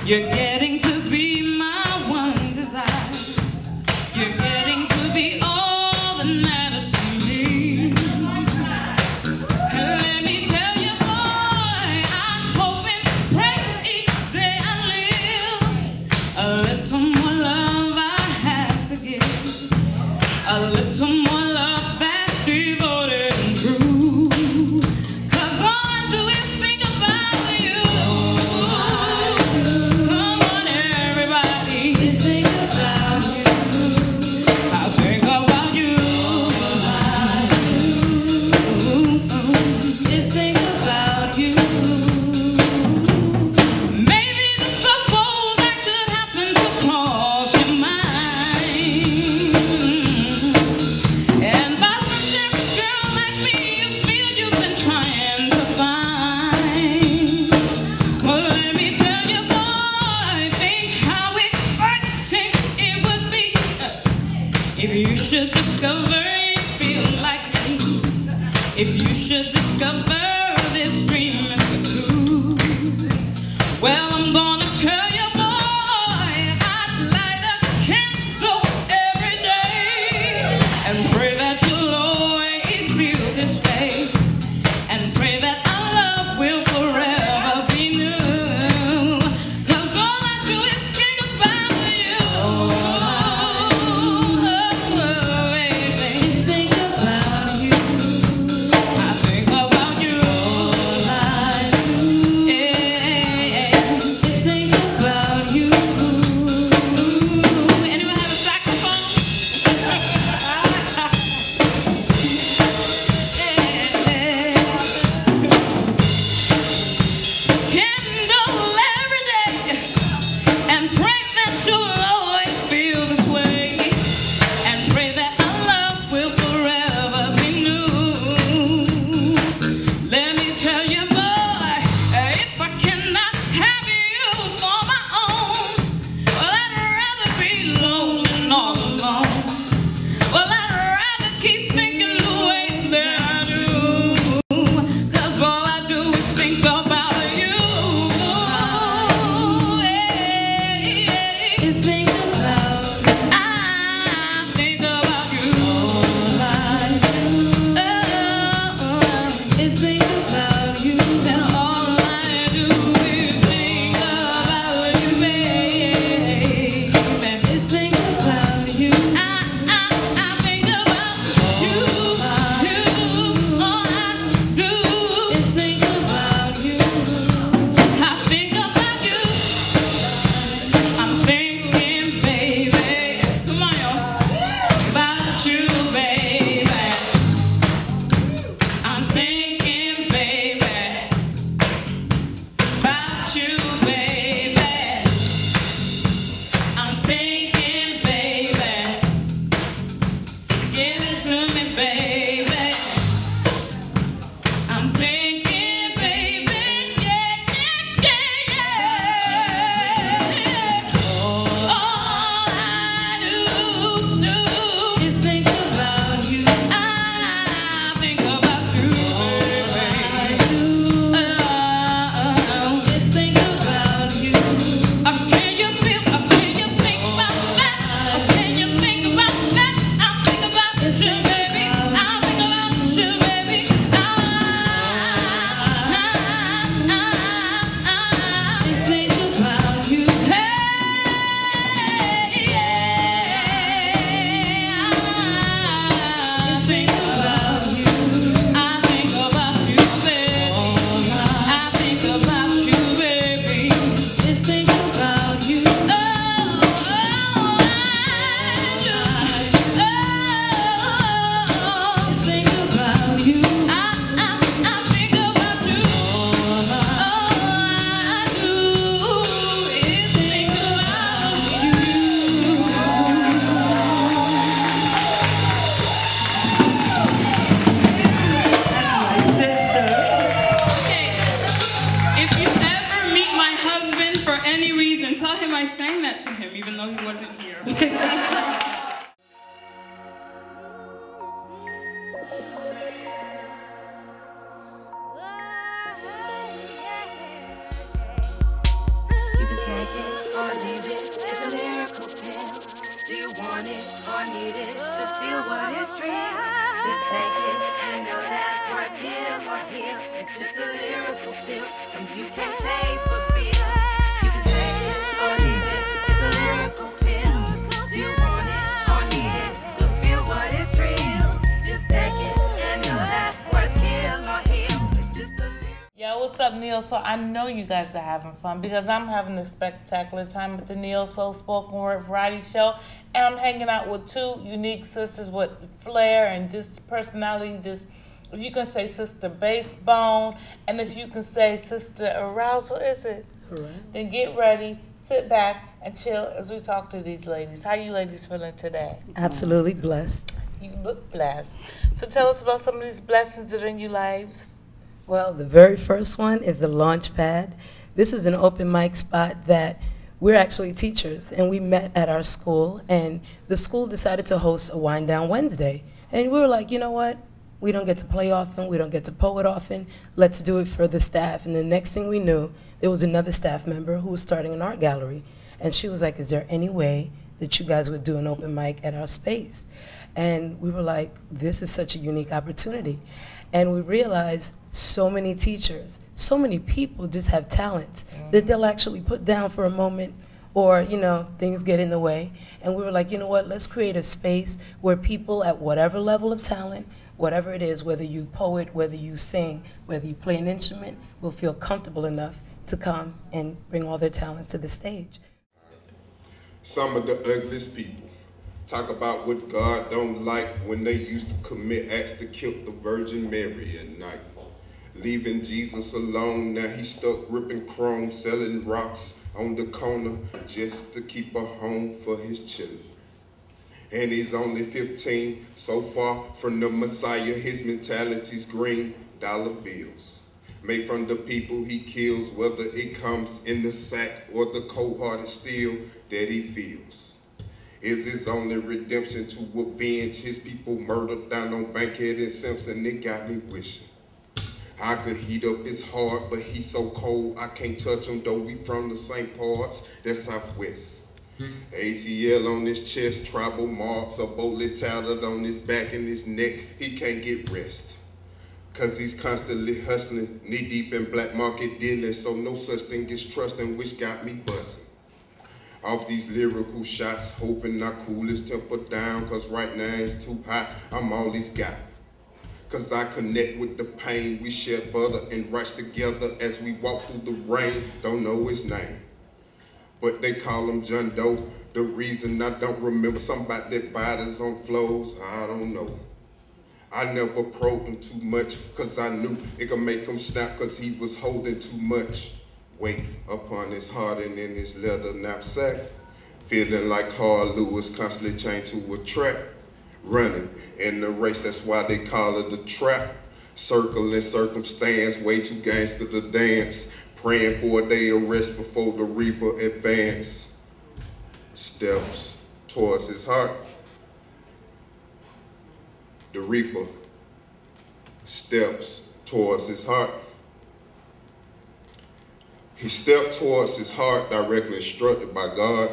You're getting to be my one desire. You're getting to be all that matters to me. And let me tell you, boy, I hope and pray each day I live a little more love I have to give, a little more love that's devoted and true. 'Cause all I do is think about you. Come on, everybody, just think about you. I think about you. Just think about you. Maybe the suppose that could happen to cross your mind. And by some chance, girl like me, you feel you've been trying to find. Well, let me tell you, boy, think how exciting it would be if you should discover you feel like me. If you should discover this dream is true. Well, I'm gonna tell you, boy, I'd light a candle every day and pray that you'll always feel this way, and pray that our love will forever be new. 'Cause all I do is think about you. Oh, baby, think about you. I think about you. Do you want it or need it to feel what is real? Just take it and know that words heal or heal. It's just a lyrical pill, something you can't taste but feel. You can take it or leave it, it's a lyrical pill. Do you want it or need it to feel what is real? Just take it and know that words heal or heal. It's just a lyrical. Yo, what's up, Neo Soul? I know you guys are having fun because I'm having a spectacular time at the Neo Soul Spoken Word Variety Show, and I'm hanging out with two unique sisters with flair and just personality. Just if you can say Sister BASSBONE, and if you can say Sister ARAUZ, what is it? Correct. Then get ready, sit back, and chill as we talk to these ladies. How you ladies feeling today? Absolutely blessed. You look blessed. So tell us about some of these blessings that are in your lives. Well, the very first one is the launch pad. This is an open mic spot that we're actually teachers, and we met at our school, and the school decided to host a Wind Down Wednesday. And we were like, you know what? We don't get to play often, we don't get to poet often, let's do it for the staff. And the next thing we knew, there was another staff member who was starting an art gallery. And she was like, is there any way that you guys would do an open mic at our space? And we were like, this is such a unique opportunity. And we realized so many teachers, so many people just have talents that they'll actually put down for a moment, or, you know, things get in the way. And we were like, you know what, let's create a space where people at whatever level of talent, whatever it is, whether you poet, whether you sing, whether you play an instrument, will feel comfortable enough to come and bring all their talents to the stage. Some of the ugliest people talk about what God don't like when they used to commit acts to kill the Virgin Mary at night. Leaving Jesus alone, now he's stuck ripping chrome, selling rocks on the corner just to keep a home for his children. And he's only 15, so far from the Messiah, his mentality's green dollar bills. Made from the people he kills, whether it comes in the sack or the cold-hearted steel that he feels. Is his only redemption to avenge his people murdered down on Bankhead and Simpson? It got me wishing I could heat up his heart, but he's so cold I can't touch him, though we from the same parts, that's Southwest. ATL on his chest, tribal marks, a bullet tattered on his back and his neck, he can't get rest. Cause he's constantly hustling, knee deep in black market dealing, so no such thing as trusting, which got me busting. Off these lyrical shots, hoping I cool his temper down, cause right now it's too hot, I'm all he's got. Cause I connect with the pain, we share butter and rice together as we walk through the rain, don't know his name. But they call him John Doe, the reason I don't remember somebody that bodies on flows, I don't know. I never probed him too much, cause I knew it could make him snap, cause he was holding too much weight upon his heart and in his leather knapsack. Feeling like Carl Lewis, constantly chained to a track. Running in the race, that's why they call it the trap. Circling circumstance, way too gangster to dance. Praying for a day of rest before the reaper advance. Steps towards his heart. The reaper steps towards his heart. He stepped towards his heart, directly instructed by God.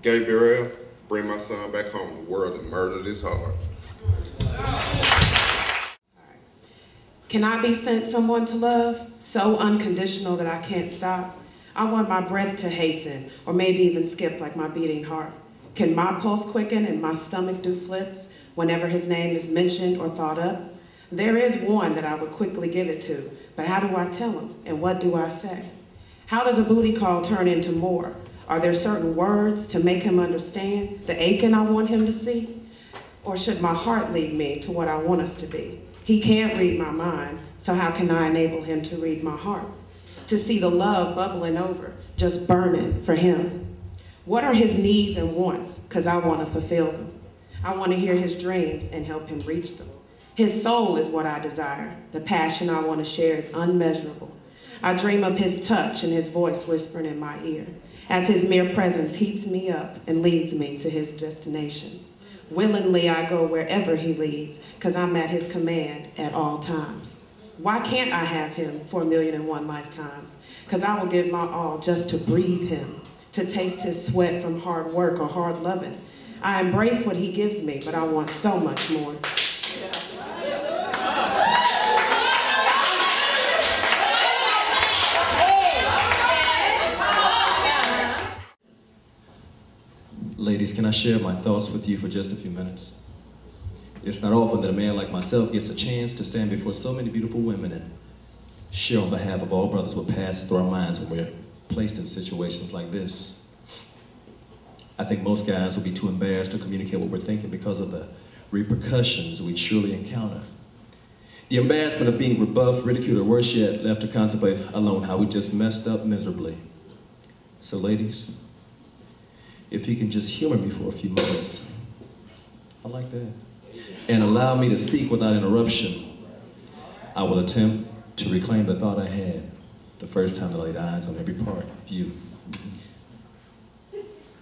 Gabriel, bring my son back home. The world that murdered his heart. Can I be sent someone to love? So unconditional that I can't stop. I want my breath to hasten, or maybe even skip like my beating heart. Can my pulse quicken and my stomach do flips whenever his name is mentioned or thought up? There is one that I would quickly give it to, but how do I tell him, and what do I say? How does a booty call turn into more? Are there certain words to make him understand the aching I want him to see? Or should my heart lead me to what I want us to be? He can't read my mind, so how can I enable him to read my heart? To see the love bubbling over, just burning for him. What are his needs and wants? Because I want to fulfill them. I want to hear his dreams and help him reach them. His soul is what I desire. The passion I want to share is unmeasurable. I dream of his touch and his voice whispering in my ear, as his mere presence heats me up and leads me to his destination. Willingly I go wherever he leads, because I'm at his command at all times. Why can't I have him for 1,000,001 lifetimes? Because I will give my all just to breathe him, to taste his sweat from hard work or hard loving. I embrace what he gives me, but I want so much more. Ladies, can I share my thoughts with you for just a few minutes? It's not often that a man like myself gets a chance to stand before so many beautiful women and share on behalf of all brothers what passes through our minds when we're placed in situations like this. I think most guys will be too embarrassed to communicate what we're thinking because of the repercussions we truly encounter. The embarrassment of being rebuffed, ridiculed, or worse yet, left to contemplate alone how we just messed up miserably. So ladies, if you can just humor me for a few moments, I like that, and allow me to speak without interruption, I will attempt to reclaim the thought I had the first time I laid eyes on every part of you.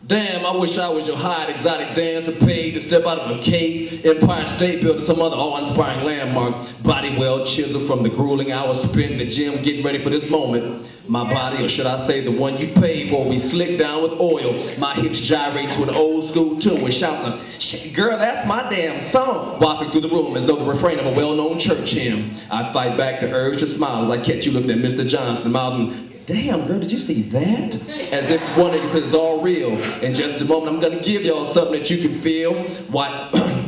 Damn, I wish I was your hot exotic dancer, paid to step out of a cave, Empire State Building, some other awe-inspiring landmark, body well chiseled from the grueling hours spent in the gym getting ready for this moment. My body, or should I say the one you paid for, will be slicked down with oil. My hips gyrate to an old school tune with shouts of, "Shit, girl, that's my damn song," whopping through the room as though the refrain of a well-known church hymn. I fight back to urge to smile as I catch you looking at Mr. Johnson, mouthing, "Damn, girl, did you see that?" As if wondering if it's all real. In just a moment, I'm gonna give y'all something that you can feel.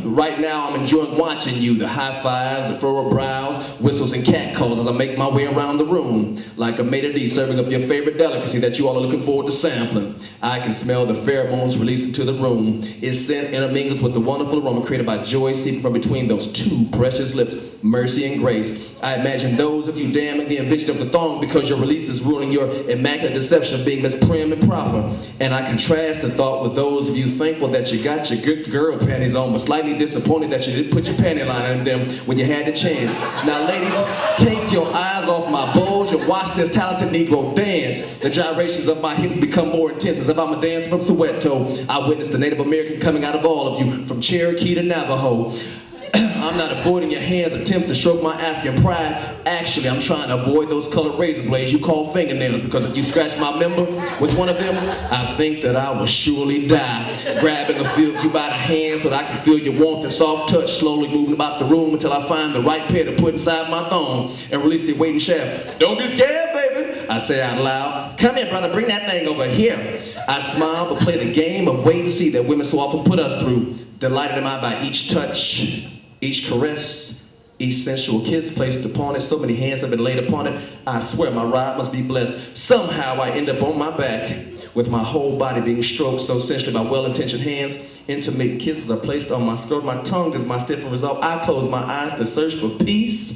Right now, I'm enjoying watching you. The high fives, the furrowed brows, whistles and cat calls as I make my way around the room. Like a maitre d' serving up your favorite delicacy that you all are looking forward to sampling. I can smell the pheromones released into the room. Its scent intermingles with the wonderful aroma created by joy seeping from between those two precious lips, mercy and grace. I imagine those of you damning the invention of the thong because your release is ruining your immaculate deception of being Miss Prim and proper. And I contrast the thought with those of you thankful that you got your good girl panties on, but slightly disappointed that you didn't put your panty line in them when you had the chance. Now ladies, take your eyes off my bulge and watch this talented Negro dance. The gyrations of my hips become more intense as if I'm a dancer from Soweto. I witnessed the Native American coming out of all of you, from Cherokee to Navajo. I'm not avoiding your hands' attempts to stroke my African pride. Actually, I'm trying to avoid those colored razor blades you call fingernails, because if you scratch my member with one of them, I think that I will surely die. Grabbing a few of you by the hands so that I can feel your warmth and soft touch, slowly moving about the room until I find the right pair to put inside my thong and release the waiting shaft. "Don't be scared, baby," I say out loud. "Come here, brother, bring that thing over here." I smile but play the game of wait and see that women so often put us through. Delighted am I by each touch, each caress, each sensual kiss placed upon it. So many hands have been laid upon it. I swear my ride must be blessed. Somehow I end up on my back with my whole body being stroked so sensually by well-intentioned hands. Intimate kisses are placed on my skirt. My tongue is my stiffened resolve. I close my eyes to search for peace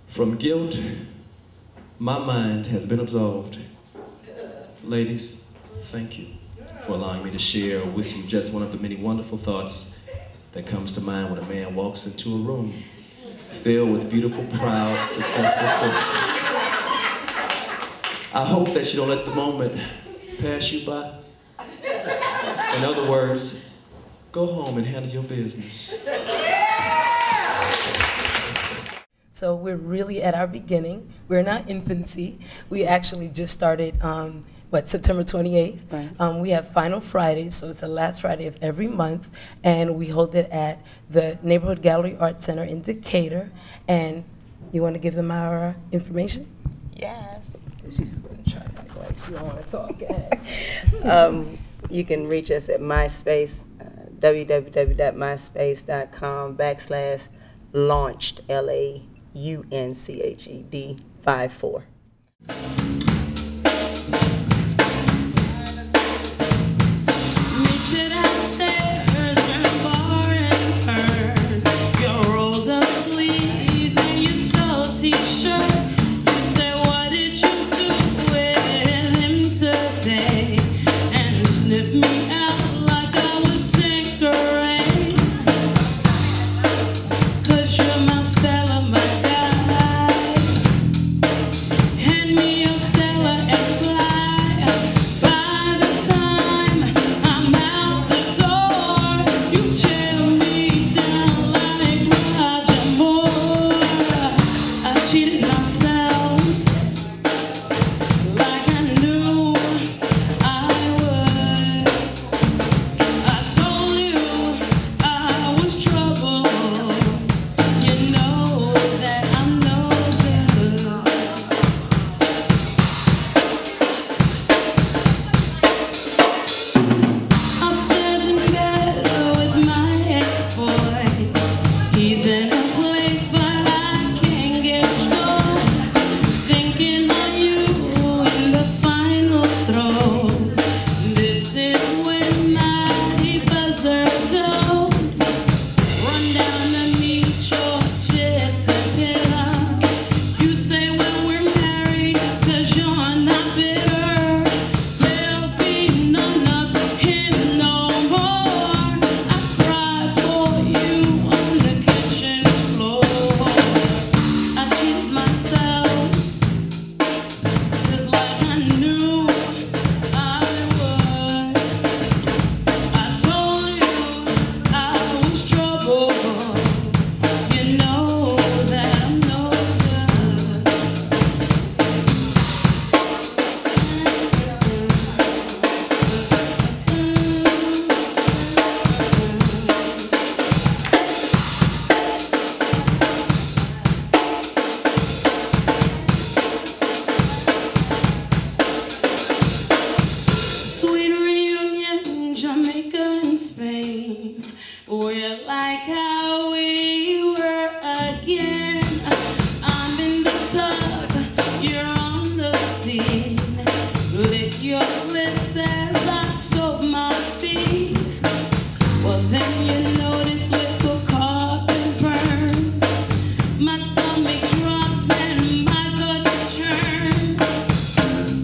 from guilt. My mind has been absolved. Ladies, thank you for allowing me to share with you just one of the many wonderful thoughts that comes to mind when a man walks into a room filled with beautiful, proud, successful sisters. I hope that you don't let the moment pass you by. In other words, go home and handle your business. So we're really at our beginning. We're not infancy. We actually just started September 28th. Right. We have Final Fridays, so it's the last Friday of every month, and we hold it at the Neighborhood Gallery Art Center in Decatur. And you want to give them our information? Yes. She's going to try to act like she don't want to talk. Go ahead. You can reach us at MySpace, www.myspace.com/launched, LAUNCHED 54. stomach drops and my guts churn.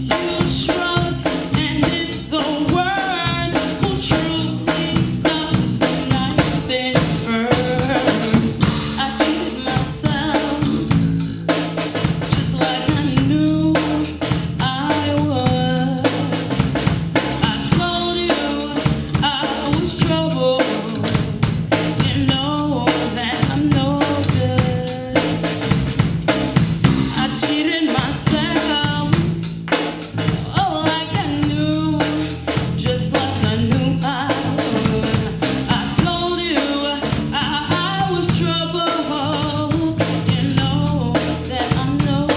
You shrug and it's the words who truly stop the knife in first. I cheated myself just like I knew I would. I told you I was trouble. You know that I'm no good. I cheated myself, oh, like I knew, just like I knew I would. I told you I was trouble. You know that I'm no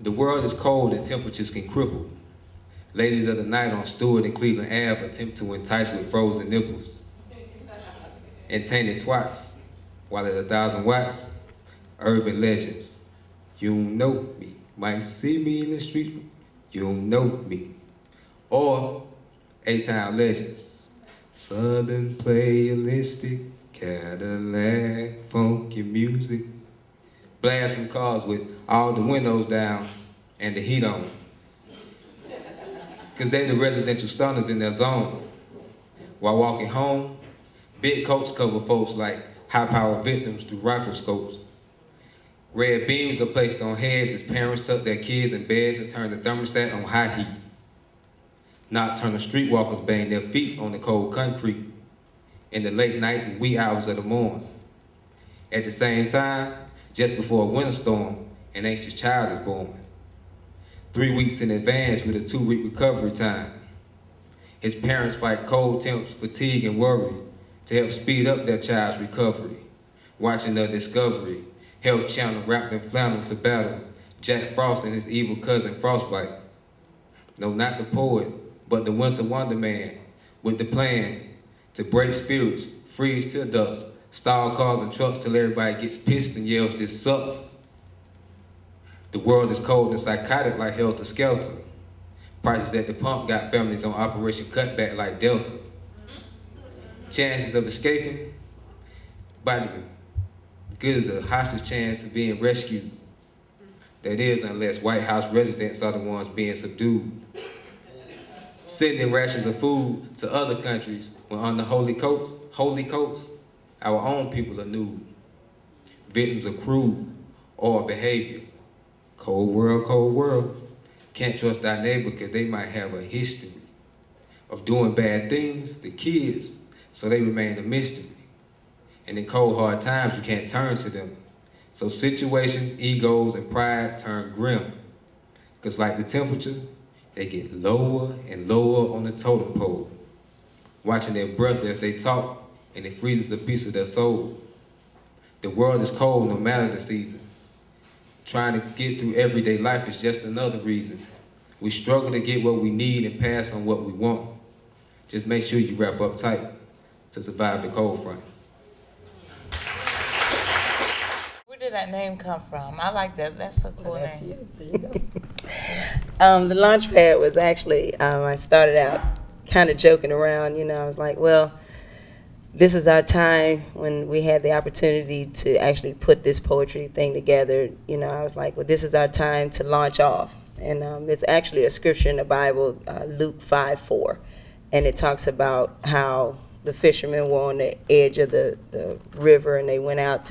The world is cold and temperatures can cripple. Ladies of the night on Stewart and Cleveland Ave attempt to entice with frozen nipples. And tainted twice, while at 1,000 watts, urban legends. You know me, might see me in the street, you know me. Or A-Town legends. Southern playalistic, Cadillac, funky music. Blast from cars with all the windows down and the heat on. Cause they the residential stunners in their zone. While walking home, big coats cover folks like high-powered victims through rifle scopes. Red beams are placed on heads as parents tuck their kids in beds and turn the thermostat on high heat. Nocturnal streetwalkers bang their feet on the cold concrete in the late night and wee hours of the morning. At the same time, just before a winter storm, an anxious child is born. 3 weeks in advance with a 2-week recovery time. His parents fight cold temps, fatigue, and worry to help speed up their child's recovery. Watching the Discovery, Health Channel wrapped in flannel to battle Jack Frost and his evil cousin Frostbite. No, not the poet, but the Winter Wonder Man, with the plan to break spirits, freeze to dust, stall cars and trucks till everybody gets pissed and yells, "This sucks." The world is cold and psychotic like Helter Skelter. Prices at the pump got families on Operation Cutback like Delta. Chances of escaping, about as good as a hostage chance of being rescued. That is, unless White House residents are the ones being subdued. Sending rations of food to other countries when on the holy coast, our own people are nude. Victims of crude or behavior. Cold world. Can't trust our neighbor because they might have a history of doing bad things to kids, so they remain a mystery. And in cold, hard times, you can't turn to them. So situations, egos, and pride turn grim. Because like the temperature, they get lower and lower on the totem pole. Watching their breath as they talk, and it freezes a piece of their soul. The world is cold no matter the season. Trying to get through everyday life is just another reason. We struggle to get what we need and pass on what we want. Just make sure you wrap up tight to survive the cold front. Where did that name come from? I like that. That's a cool That's name. you. There you go. The launch pad was actually, I started out kind of joking around, you know, I was like, well, this is our time when we had the opportunity to actually put this poetry thing together. You know, I was like, well, this is our time to launch off. And it's actually a scripture in the Bible, Luke 5:4. And it talks about how the fishermen were on the edge of the river and they went out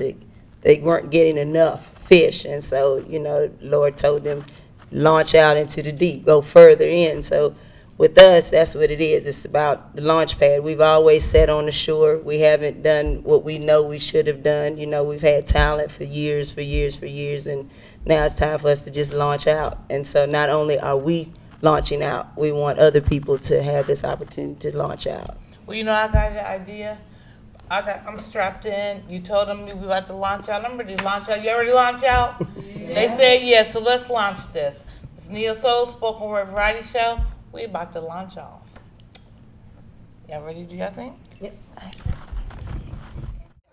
they weren't getting enough fish. And so, you know, Lord told them, launch out into the deep, go further in. So with us, that's what it is. It's about the launch pad. We've always sat on the shore. We haven't done what we know we should have done. You know, we've had talent for years, and now it's time for us to just launch out. And so not only are we launching out, we want other people to have this opportunity to launch out. Well, you know, I got an idea. I'm strapped in. You told them we were about to launch out. I'm ready to launch out. You already launch out? Yeah. They said yes, so let's launch this. It's Neo Soul Spoken Word Variety Show. We about to launch off. Y'all ready to do your thing? Yep.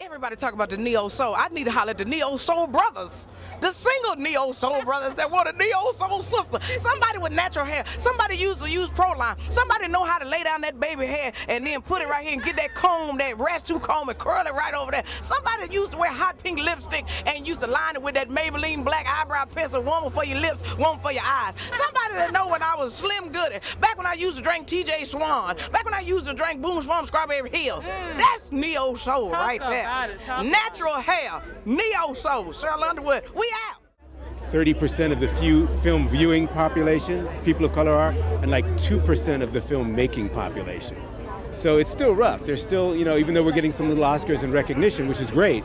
Everybody talk about the Neo Soul. I need to holler at the Neo Soul brothers. The single Neo Soul brothers that want a Neo Soul sister. Somebody with natural hair. Somebody use Proline. Somebody know how to lay down that baby hair and then put it right here and get that comb, that rescue comb, and curl it right over there. Somebody used to wear hot pink lipstick and used to line it with that Maybelline black eyebrow pencil, one for your lips, one for your eyes. Somebody that know when I was Slim Goody, back when I used to drink TJ Swan, back when I used to drink Boom Swamp Strawberry Hill. That's Neo Soul right there. Natural hair, Neo Soul, Cheryl Underwood, we out. 30% of the film viewing population, people of color are, and like 2% of the film making population. So it's still rough. There's still, you know, even though we're getting some little Oscars and recognition, which is great,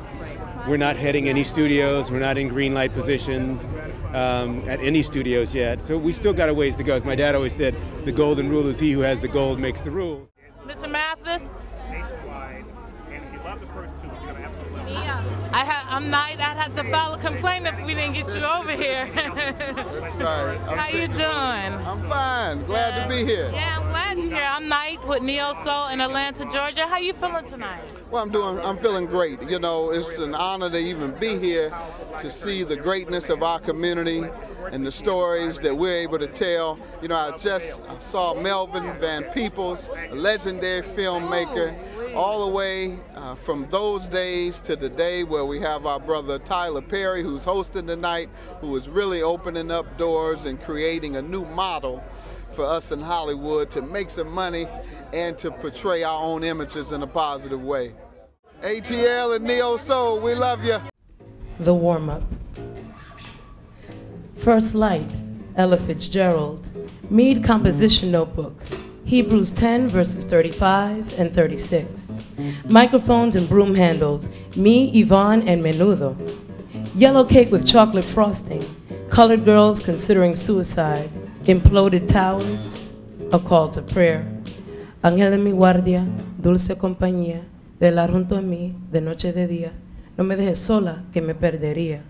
we're not heading any studios, we're not in green light positions at any studios yet. So we still got a ways to go. As my dad always said, the golden rule is he who has the gold makes the rules. Mr. Mathis? I'm not. I'd have to file a complaint if we didn't get you over here. That's right. How you doing? I'm fine. Glad to be here. Yeah, I'm glad you're here. I'm Knight with Neo Soul in Atlanta, Georgia. How you feeling tonight? Well, I'm feeling great. You know, it's an honor to even be here to see the greatness of our community and the stories that we're able to tell. You know, I just saw Melvin Van Peebles, a legendary filmmaker, all the way from those days to the day where we have our brother Tyler Perry, who's hosting tonight, who is really opening up doors and creating a new model for us in Hollywood to make some money and to portray our own images in a positive way. ATL and Neo Soul, we love you. The warm-up. First Light, Ella Fitzgerald. Mead Composition Notebooks. Hebrews 10 verses 35 and 36. Microphones and broom handles. Me, Yvonne, and Menudo. Yellow cake with chocolate frosting. Colored girls considering suicide. Imploded towers. A call to prayer. Ángel de mi guardia, dulce compañía, velar junto a mí de noche de día. No me dejes sola, que me perdería.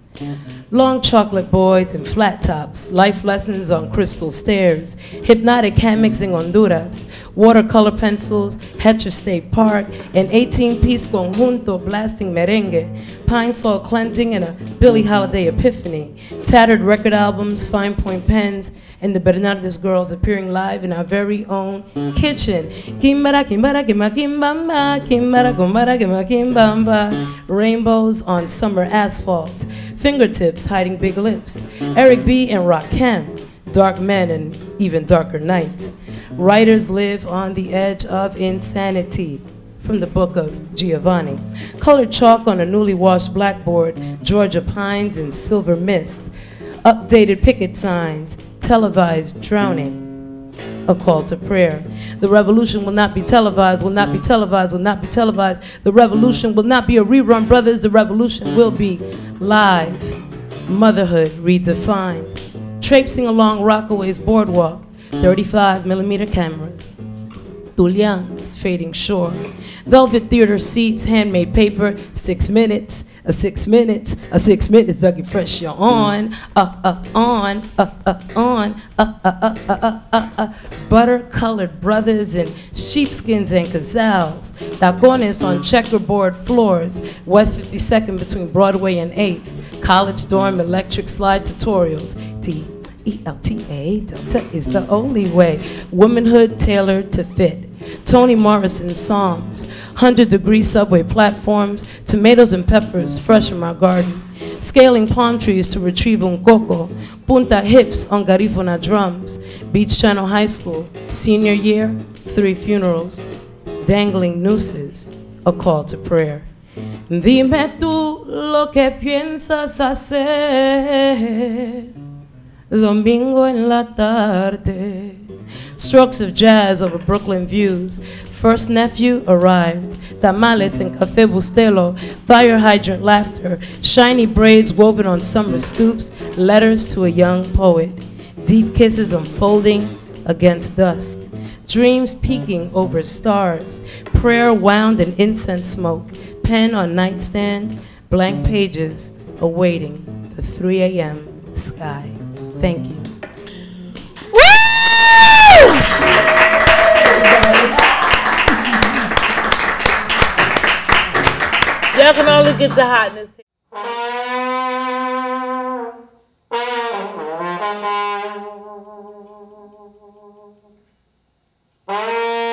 Long chocolate boys and flat tops, life lessons on crystal stairs, hypnotic hammocks in Honduras, watercolor pencils, Hetcher State Park, an 18-piece conjunto blasting merengue, pine sol cleansing and a Billie Holiday epiphany, tattered record albums, fine point pens, and the Bernardes girls appearing live in our very own kitchen. Kimbara, kimbara, kimba, kimbamba, kimbara, kumbara, kimba, kimbamba. Rainbows on summer asphalt. Fingertips hiding big lips. Eric B. and Rakim. Dark men and even darker nights. Writers live on the edge of insanity. From the book of Giovanni. Colored chalk on a newly washed blackboard. Georgia pines and silver mist. Updated picket signs. Televised drowning. A call to prayer. The revolution will not be televised, will not be televised, will not be televised. The revolution will not be a rerun, brothers. The revolution will be live. Motherhood redefined. Traipsing along Rockaway's boardwalk, 35mm cameras. Tulian's fading shore. Velvet theater seats, handmade paper, 6 minutes, a 6 minutes, a 6 minutes, Dougie Fresh, you're on, butter-colored brothers in sheepskins and gazelles, tacones on checkerboard floors, West 52nd between Broadway and 8th, college dorm electric slide tutorials, Delta is the only way, womanhood tailored to fit. Toni Morrison Psalms, 100-degree subway platforms, tomatoes and peppers fresh from our garden, scaling palm trees to retrieve un coco, punta hips on garifuna drums, Beach Channel High School, senior year, 3 funerals, dangling nooses, a call to prayer. Dime tú lo que piensas hacer, domingo en la tarde. Strokes of jazz over Brooklyn views. First nephew arrived. Tamales and café bustelo. Fire hydrant laughter. Shiny braids woven on summer stoops. Letters to a young poet. Deep kisses unfolding against dusk. Dreams peeking over stars. Prayer wound in incense smoke. Pen on nightstand. Blank pages awaiting the 3 a.m. sky. Thank you. Y'all can only get the hotness. Here.